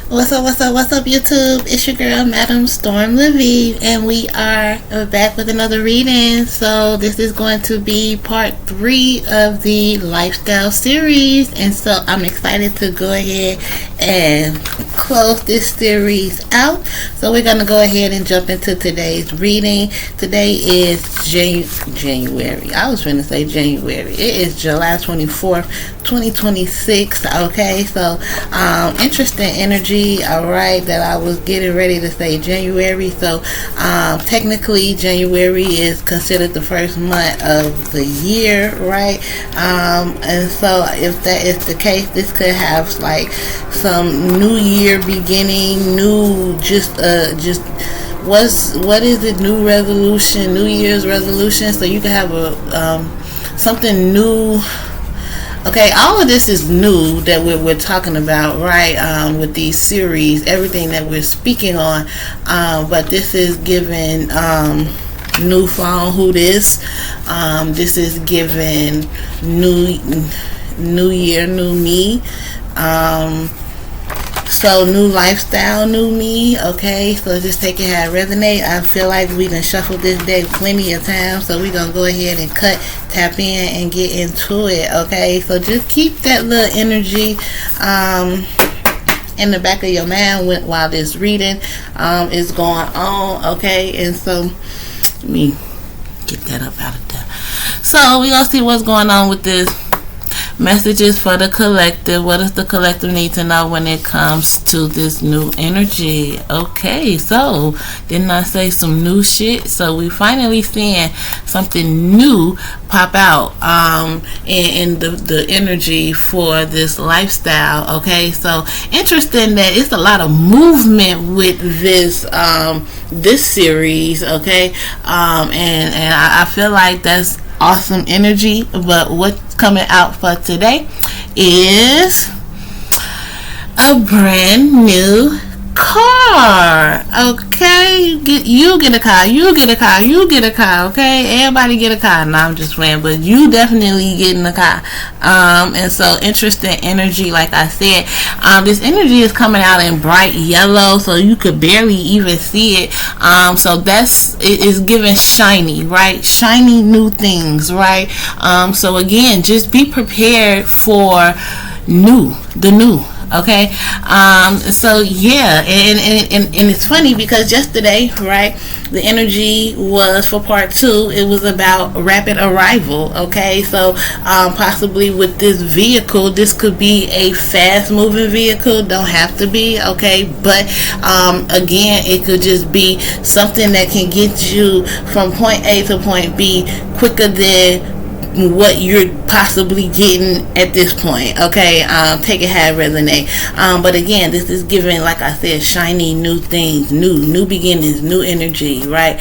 What's up, YouTube? It's your girl, Madam Storm LeVive, and we are back with another reading. So this is going to be part 3 of the lifestyle series, and so I'm excited to go ahead and close this series out. So we're gonna go ahead and jump into today's reading. Today is January. I was going to say January. It is July 24th, 2026. Okay, so interesting energy. All right, that I was getting ready to say January. So technically January is considered the first month of the year, right? And so if that is the case, this could have like some new year beginning, new what is it, new resolution, New Year's resolution. So you can have a something new. Okay, all of this is new that we're talking about, right? With these series, everything that we're speaking on, but this is giving new phone. Who this? This is giving new year, new me. So new lifestyle, new me. Okay, so just take it how it resonate. I feel like we done shuffled this deck plenty of times, so we're gonna go ahead and tap in and get into it. Okay, so just keep that little energy in the back of your mind while this reading is going on. Okay, and so let me get that up out of there. So we're gonna see what's going on with this. Messages for the collective. What does the collective need to know when it comes to this new energy? Okay, so didn't I say some new shit? So we finally seeing something new pop out in the energy for this lifestyle. Okay, so interesting that it's a lot of movement with this this series. Okay, and I feel like that's awesome energy. But what's coming out for today is a brand new car. Okay, you get a car. Okay, everybody get a car. No, I'm just playing, but you definitely getting a car. And so interesting energy. Like I said, this energy is coming out in bright yellow, so you could barely even see it. So it is giving shiny, right? Shiny new things, right? So again, just be prepared for the new. Okay, so yeah, and it's funny because yesterday, right, the energy was for part 2. It was about rapid arrival. Okay, so possibly with this vehicle, this could be a fast moving vehicle. Don't have to be. Okay, but again, it could just be something that can get you from point A to point B quicker than what you're possibly getting at this point. Okay, take it how it resonate. But again, this is giving, like I said, shiny new things, new beginnings, new energy, right?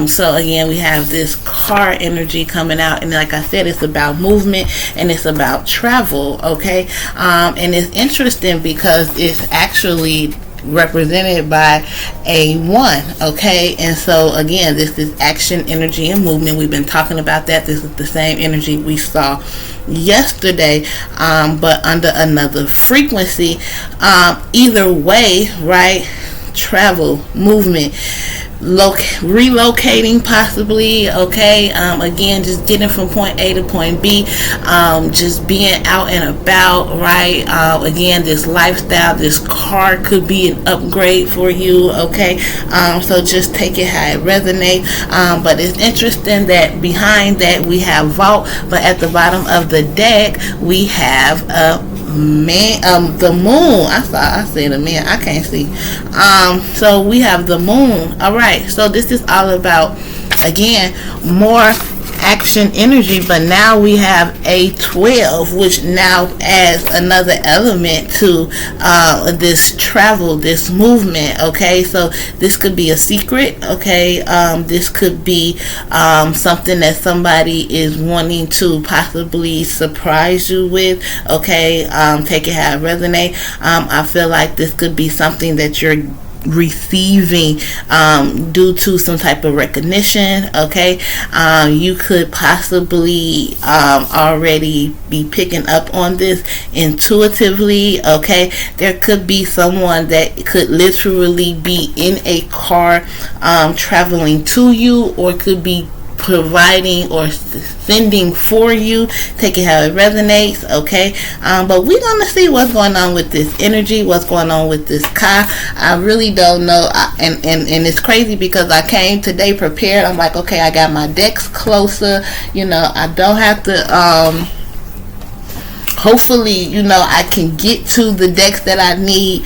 So again, we have this car energy coming out, and like I said, it's about movement and it's about travel. Okay, and it's interesting because it's actually represented by a 1. Okay, and so again, this is action, energy, and movement. We've been talking about that. This is the same energy we saw yesterday, but under another frequency. Either way, right? Travel, movement, relocating possibly. Okay, again, just getting from point A to point B, just being out and about, right? Again, this lifestyle, this car could be an upgrade for you. Okay, so just take it how it resonates. But it's interesting that behind that we have vault, but at the bottom of the deck we have the moon. I said a man, I can't see. So we have the moon. All right, so this is all about, again, more action energy, but now we have a 12, which now adds another element to this travel, this movement. Okay, so this could be a secret. Okay, this could be something that somebody is wanting to possibly surprise you with. Okay, take it how it resonate. I feel like this could be something that you're receiving due to some type of recognition. Okay, you could possibly already be picking up on this intuitively. Okay, there could be someone that could literally be in a car traveling to you, or could be providing or sending for you. Take it how it resonates. Okay, but we're gonna see what's going on with this energy, what's going on with this car. I really don't know. And it's crazy because I came today prepared. I'm like, okay, I got my decks closer, I don't have to hopefully, I can get to the decks that I need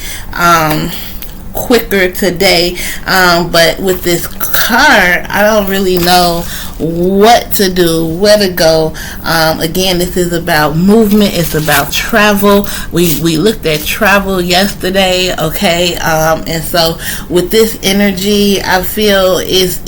quicker today. But with this car, I don't really know what to do, where to go. Again, this is about movement. It's about travel. We looked at travel yesterday. Okay, and so with this energy, I feel is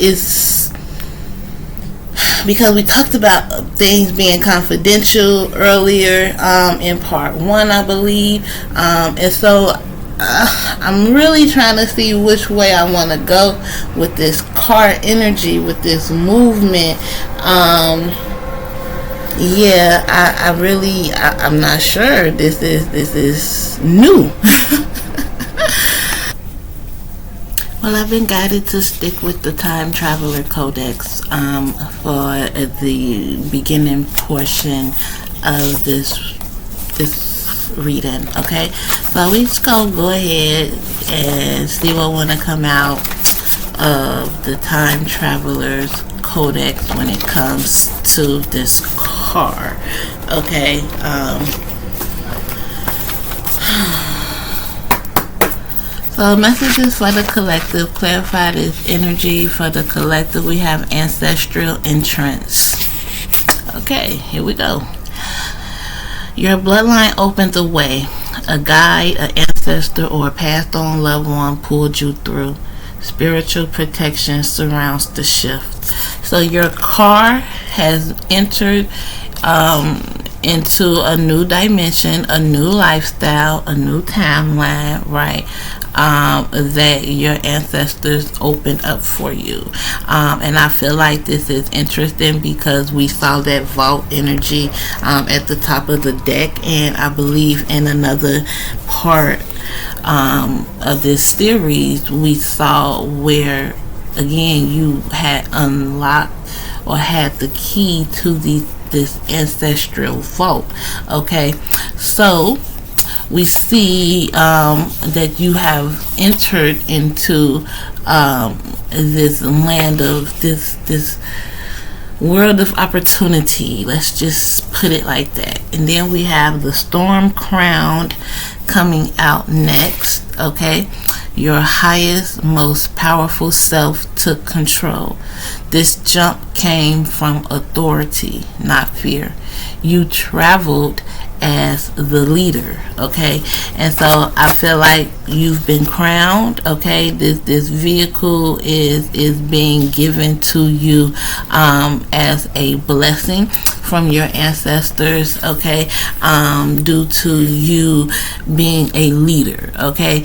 because we talked about things being confidential earlier in part 1, I believe, and so I'm really trying to see which way I want to go with this car energy, with this movement. I'm not sure. This is new. Well, I've been guided to stick with the Time Traveler Codex for the beginning portion of this reading. Okay, so we just gonna go ahead and see what want to come out of the Time Traveler's Codex when it comes to this car. Okay, so messages for the collective. Clarify this energy for the collective. We have ancestral entrance. Okay, here we go. Your bloodline opened the way. A guide, an ancestor, or a passed on loved one pulled you through. Spiritual protection surrounds the shift. So your car has entered into a new dimension, a new lifestyle, a new timeline, right? That your ancestors opened up for you. And I feel like this is interesting because we saw that vault energy at the top of the deck, and I believe in another part of this series we saw where again you had unlocked or had the key to this ancestral vault. Okay, so we see that you have entered into this land of this world of opportunity. Let's just put it like that. And then we have the Storm Crowned coming out next. Okay, your highest, most powerful self took control. This jump came from authority, not fear. You traveled as the leader. Okay, and so I feel like you've been crowned. Okay, this vehicle is being given to you as a blessing from your ancestors. Okay, due to you being a leader. Okay,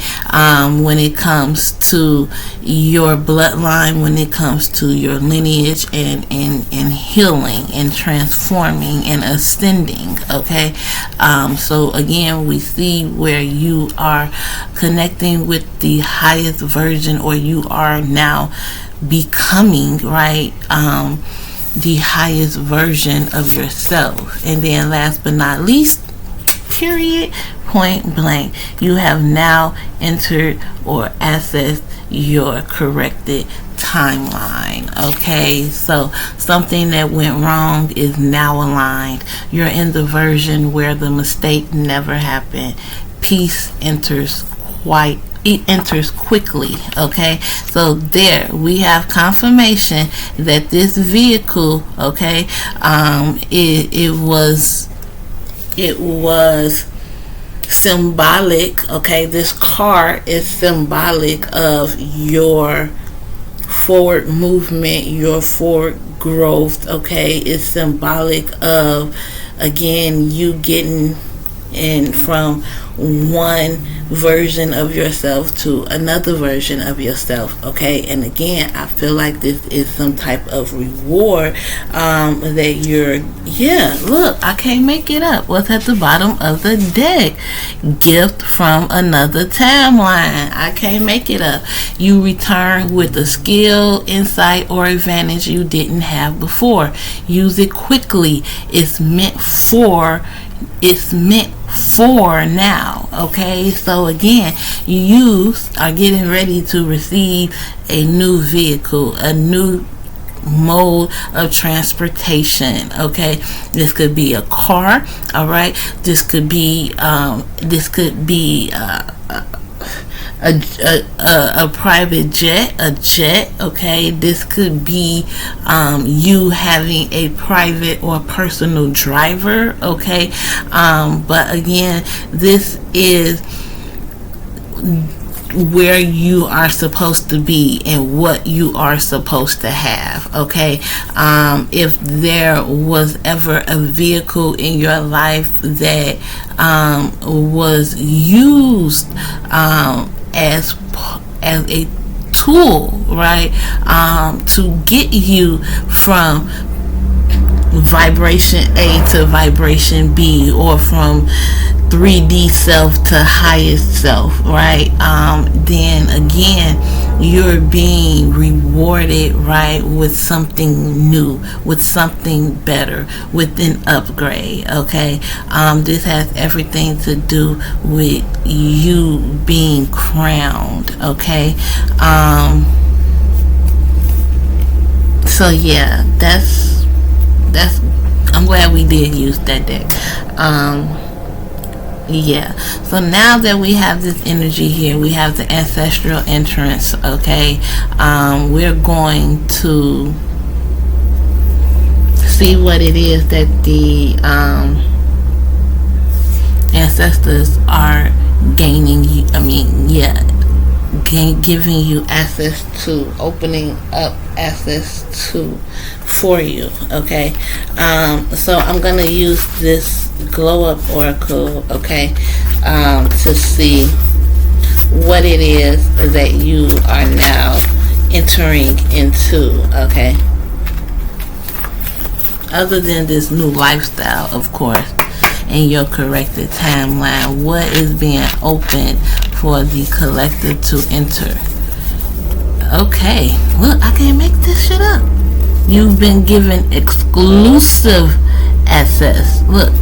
when it comes to your bloodline, when it comes to your lineage, and healing and transforming and ascending. Okay, so again, we see where you are connecting with the highest version, or you are now becoming, right, the highest version of yourself. And then last but not least, period, point blank, you have now entered or accessed your corrected timeline. Okay, so something that went wrong is now aligned. You're in the version where the mistake never happened. Peace enters quickly. Okay, so there we have confirmation that this vehicle, okay, it was symbolic. Okay, this car is symbolic of your forward movement, your forward growth. Okay, it's symbolic of, again, you getting and from one version of yourself to another version of yourself. Okay, and again, I feel like this is some type of reward that you're, look, I can't make it up. What's at the bottom of the deck? Gift from another timeline. I can't make it up. You return with a skill, insight, or advantage you didn't have before. Use it quickly. It's meant for now. Okay, so again, you are getting ready to receive a new vehicle, a new mode of transportation. Okay, this could be a car. All right, this could be a private jet, a jet. Okay, this could be you having a private or personal driver. Okay, but again, this is where you are supposed to be and what you are supposed to have. Okay, if there was ever a vehicle in your life that was used as a tool, right, to get you from vibration A to vibration B, or from 3D self to highest self, right, then again, you're being rewarded, right, with something new, with something better, with an upgrade. Okay, this has everything to do with you being crowned. Okay, so yeah, that's I'm glad we did use that deck. Yeah, so now that we have this energy here, we have the ancestral entrance. Okay, we're going to see what it is that the ancestors are gaining you, giving you access to, opening up access to for you. Okay, so I'm gonna use this glow up oracle, okay, to see what it is that you are now entering into. Okay, other than this new lifestyle, of course, in your corrected timeline, what is being opened for the collective to enter? Okay, look, I can't make this shit up. You've been given exclusive access. Look,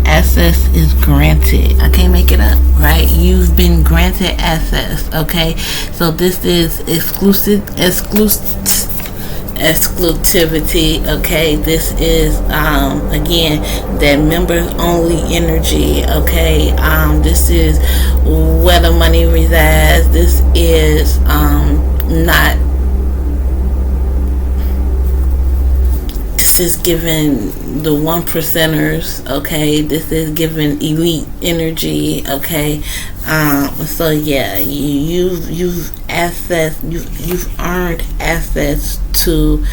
access is granted. I can't make it up, right? You've been granted access. Okay, so this is exclusivity. Okay, this is again that members only energy. Okay, this is where the money resides. This is not, this is giving the 1%ers. Okay, this is giving elite energy. Okay, so yeah, you've earned access to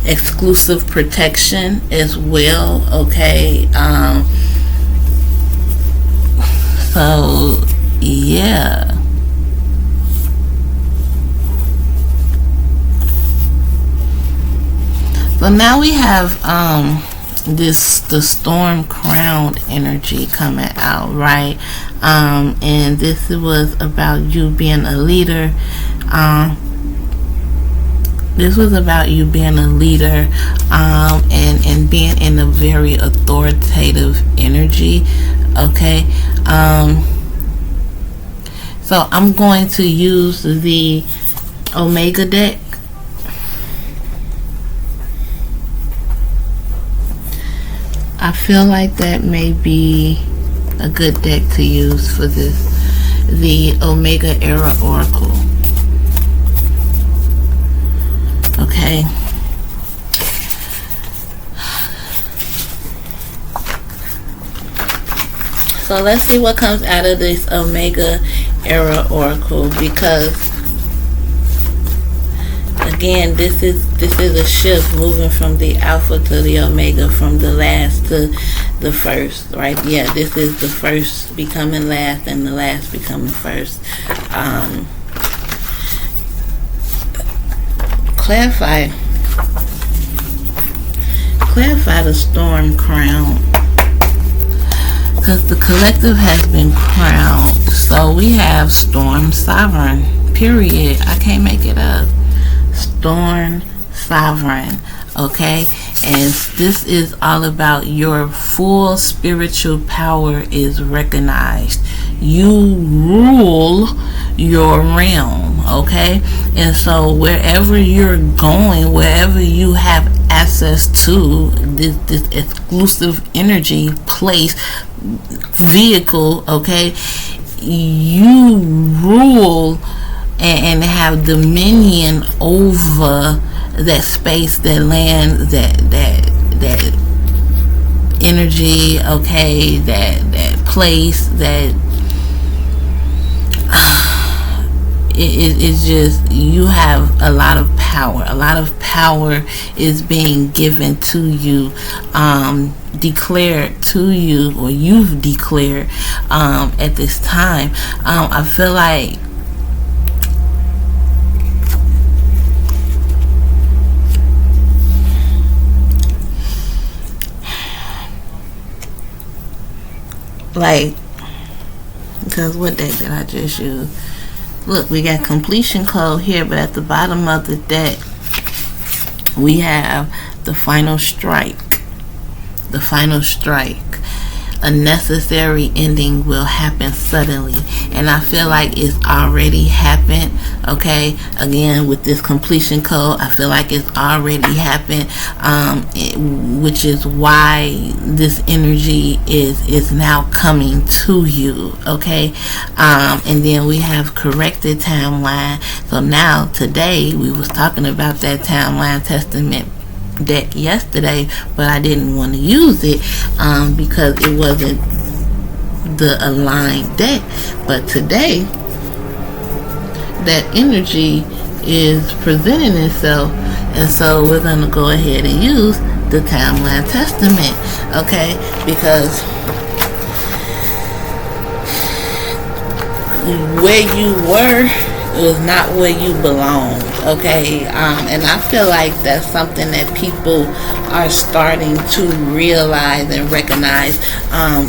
exclusive protection as well. Okay, so yeah. So now we have the storm crowned energy coming out, right? And this was about you being a leader. This was about you being a leader, and being in a very authoritative energy. Okay, so I'm going to use the Omega deck. I feel like that may be a good deck to use for this, the Omega Era Oracle. Okay. So let's see what comes out of this Omega Era Oracle, because again, this is a shift, moving from the alpha to the omega, from the last to the first, right? Yeah, this is the first becoming last and the last becoming first. Clarify the storm crown, because the collective has been crowned. So we have storm sovereign, period. I can't make it up. Storm sovereign, okay? And this is all about your full spiritual power is recognized. You rule your realm, okay? And so wherever you're going, wherever you have access to this exclusive energy, place, vehicle, okay, you rule and have dominion over that space, that land, that energy, okay, that place, that it's just, you have a lot of power. A lot of power is being given to you, declared to you, or you've declared at this time. I feel like because what deck did I just use? Look, we got completion code here, but at the bottom of the deck we have the final strike. The final strike. A necessary ending will happen suddenly, and I feel like it's already happened, okay? Again, with this completion code, I feel like it's already happened, which is why this energy is now coming to you, okay? And then we have corrected timeline. So now today we was talking about that timeline testament deck yesterday, but I didn't want to use it because it wasn't the aligned deck. But today that energy is presenting itself, and so we're going to go ahead and use the timeline testament, okay? Because where you were was not where you belonged, okay? And I feel like that's something that people are starting to realize and recognize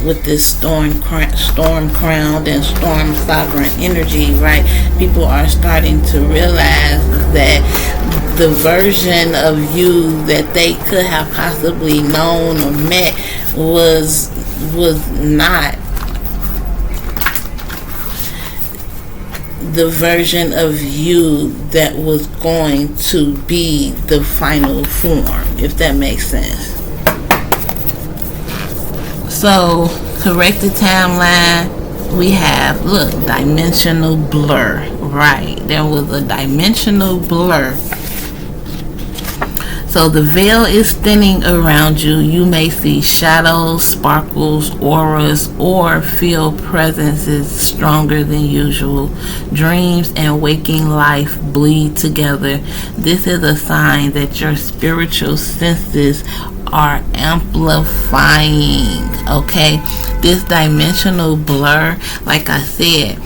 with this storm crowned and storm sovereign energy, right? People are starting to realize that the version of you that they could have possibly known or met was not the version of you that was going to be the final form, if that makes sense. So, corrected timeline, we have, look, dimensional blur, right? There was a dimensional blur. So the veil is thinning around you. You may see shadows, sparkles, auras, or feel presences stronger than usual. Dreams and waking life bleed together. This is a sign that your spiritual senses are amplifying, okay? This dimensional blur, like I said,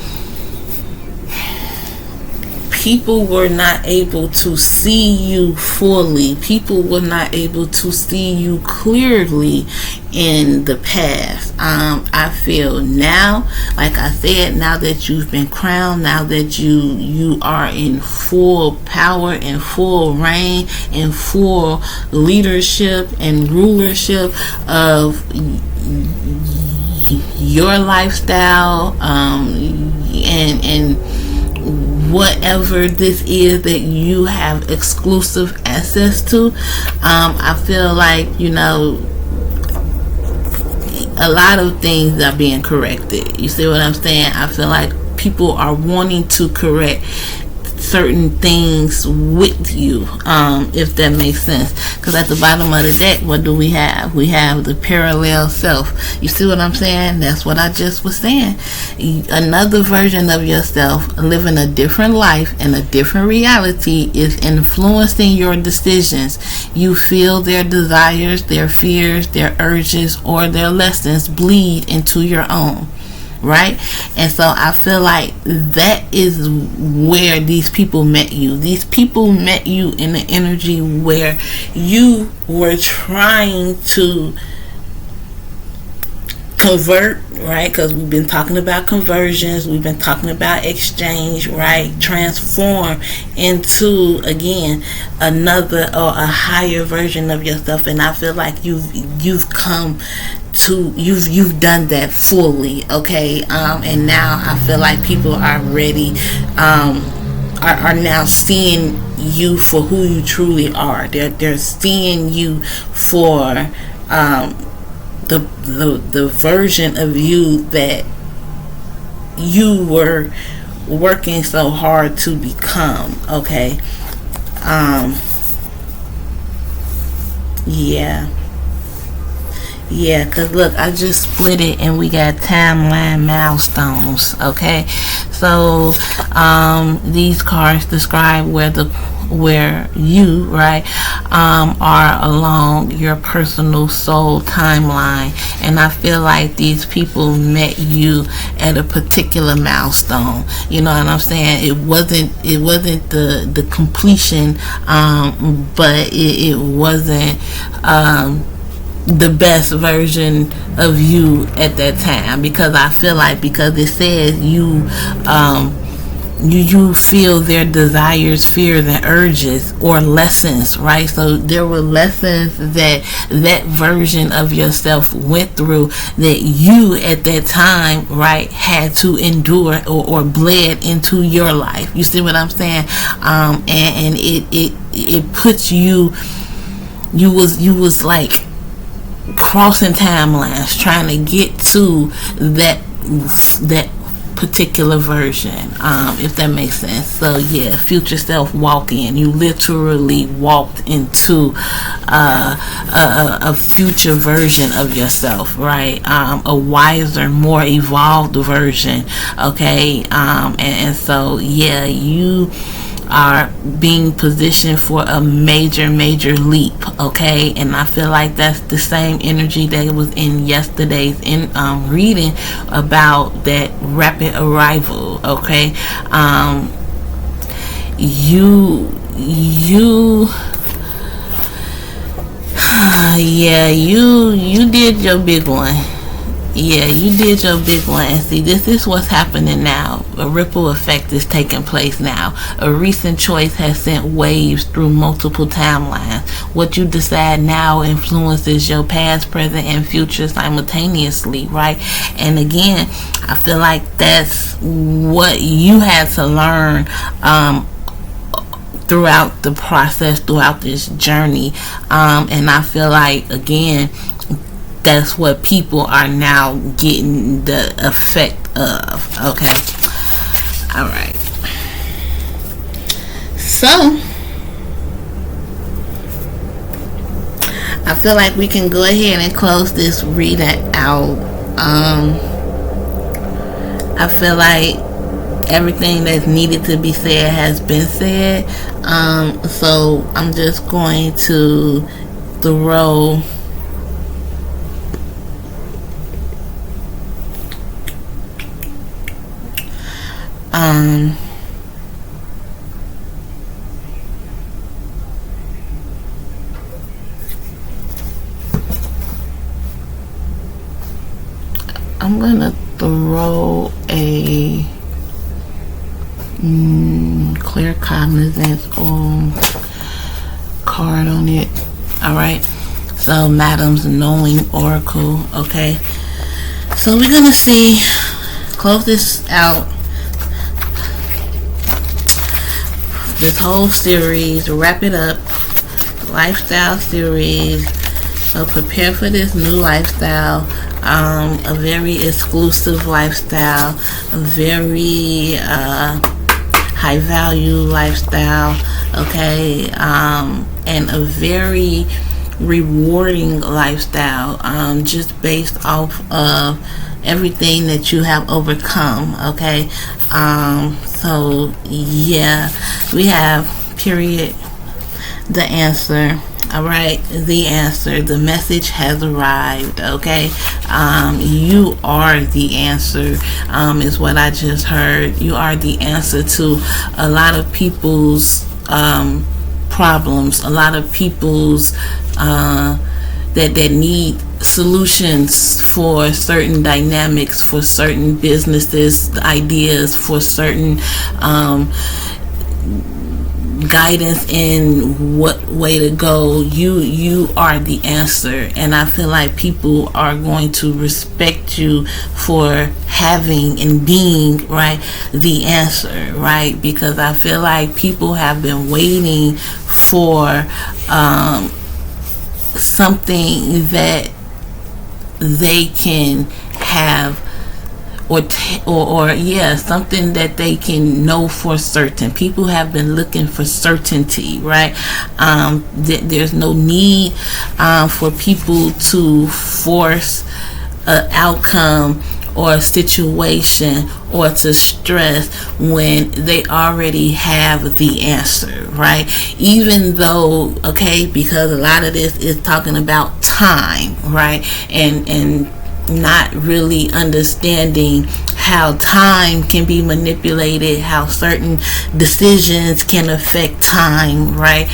people were not able to see you fully. People were not able to see you clearly in the past. I feel now, like I said, now that you've been crowned, now that you are in full power, in full reign, in full leadership and rulership of your lifestyle, and whatever this is that you have exclusive access to. I feel like, a lot of things are being corrected. You see what I'm saying? I feel like people are wanting to correct certain things with you, if that makes sense. Because at the bottom of the deck, what do we have? We have the parallel self. You see what I'm saying? That's what I just was saying. Another version of yourself living a different life and a different reality is influencing your decisions. You feel their desires, their fears, their urges, or their lessons bleed into your own. Right? And so I feel like that is where these people met you. These people met you in the energy where you were trying to convert, right? Because we've been talking about conversions, we've been talking about exchange, right? Transform into, again, another or a higher version of yourself. And I feel like you've come to, you've done that fully, okay? And now I feel like people are ready, are now seeing you for who you truly are. They're seeing you for the version of you that you were working so hard to become, okay? Yeah, because look, I just split it and we got timeline milestones, okay? So these cards describe where you, right, are along your personal soul timeline. And I feel like these people met you at a particular milestone. You know what I'm saying? It wasn't the completion, but it wasn't the best version of you at that time, because I feel like, because it says you feel their desires, fears, and urges, or lessons, right? So there were lessons that version of yourself went through that you at that time, right, had to endure or bled into your life. You see what I'm saying? And it puts you was like crossing timelines trying to get to that particular version, if that makes sense. So yeah, future self walk in. You literally walked into a future version of yourself, right? A wiser, more evolved version, okay? And so yeah, you are being positioned for a major leap, okay? And I feel like that's the same energy that was in yesterday's reading about that rapid arrival, okay? You did your big one. Yeah, you did your big one. And see, this is what's happening now. A ripple effect is taking place now. A recent choice has sent waves through multiple timelines. What you decide now influences your past, present, and future simultaneously, right? And again, I feel like that's what you had to learn throughout the process, throughout this journey. And I feel like, again, that's what people are now getting the effect of, okay? All right. So I feel like we can go ahead and close this reading out. I feel like everything that's needed to be said has been said. So I'm just going to throw I'm gonna throw a clear cognizance card on it. Alright, so Madam's Knowing Oracle. Okay, so we're gonna see, close this out, this whole series, wrap it up, lifestyle series. So prepare for this new lifestyle, a very exclusive lifestyle, a very high value lifestyle, okay, and a very rewarding lifestyle, just based off of everything that you have overcome, okay. So yeah, we have period, the answer. All right, the answer, the message has arrived, okay. You are the answer, is what I just heard. You are the answer to a lot of people's problems, a lot of people's that need solutions for certain dynamics, for certain businesses, ideas, for certain guidance in what way to go. You are the answer, and I feel like people are going to respect you for having and being, right, the answer, right? Because I feel like people have been waiting for something that they can have, or yeah, something that they can know for certain. People have been looking for certainty, right? There's no need for people to force an outcome or a situation or to stress when they already have the answer, right? Even though, okay, because a lot of this is talking about time, right? And not really understanding how time can be manipulated, how certain decisions can affect time, right?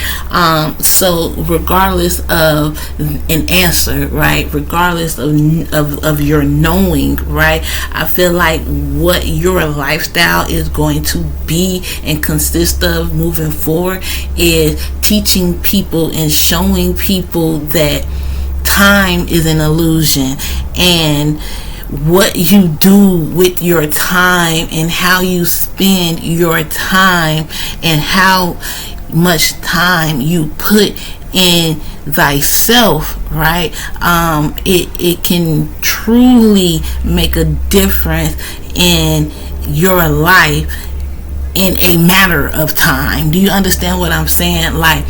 So regardless of an answer, right, regardless of your knowing, right, I feel like what your lifestyle is going to be and consist of moving forward is teaching people and showing people that time is an illusion, and what you do with your time and how you spend your time and how much time you put in thyself, right? It can truly make a difference in your life in a matter of time. Do you understand what I'm saying? Like,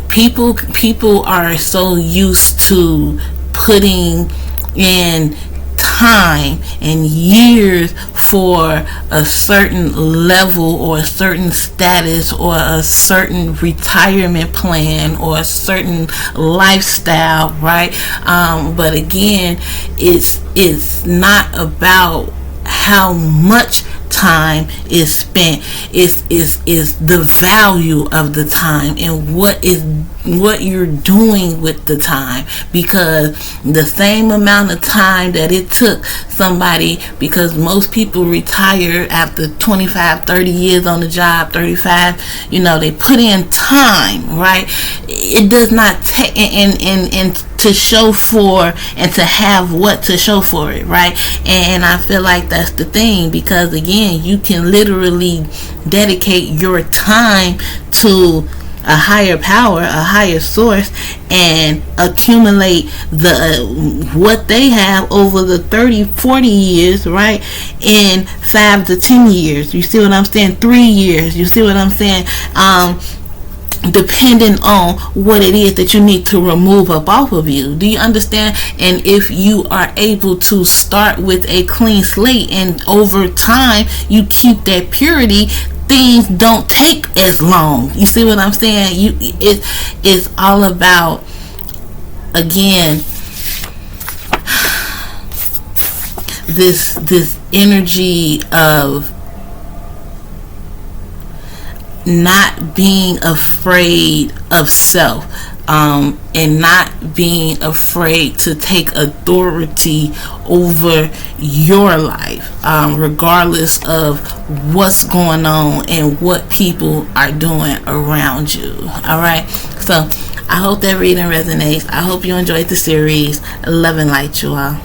people are so used to putting in time and years for a certain level or a certain status or a certain retirement plan or a certain lifestyle, right? But again, it's not about how much time is spent. Is the value of the time and what you're doing with the time, because the same amount of time that it took somebody, because most people retire after 25-30 years on the job, 35, they put in time, right? It does not take and to show for and to have what to show for it, right? And I feel like that's the thing, because again, you can literally dedicate your time to a higher power, a higher source, and accumulate what they have over the 30-40 years, right, in 5 to 10 years. You see what I'm saying? 3 years. You see what I'm saying? Depending on what it is that you need to remove up off of you. Do you understand? And if you are able to start with a clean slate and over time you keep that purity, things don't take as long. You see what I'm saying? It's all about, again, this energy of not being afraid of self, and not being afraid to take authority over your life, regardless of what's going on and what people are doing around you. Alright, so I hope that reading resonates. I hope you enjoyed the series. Love and light, you all.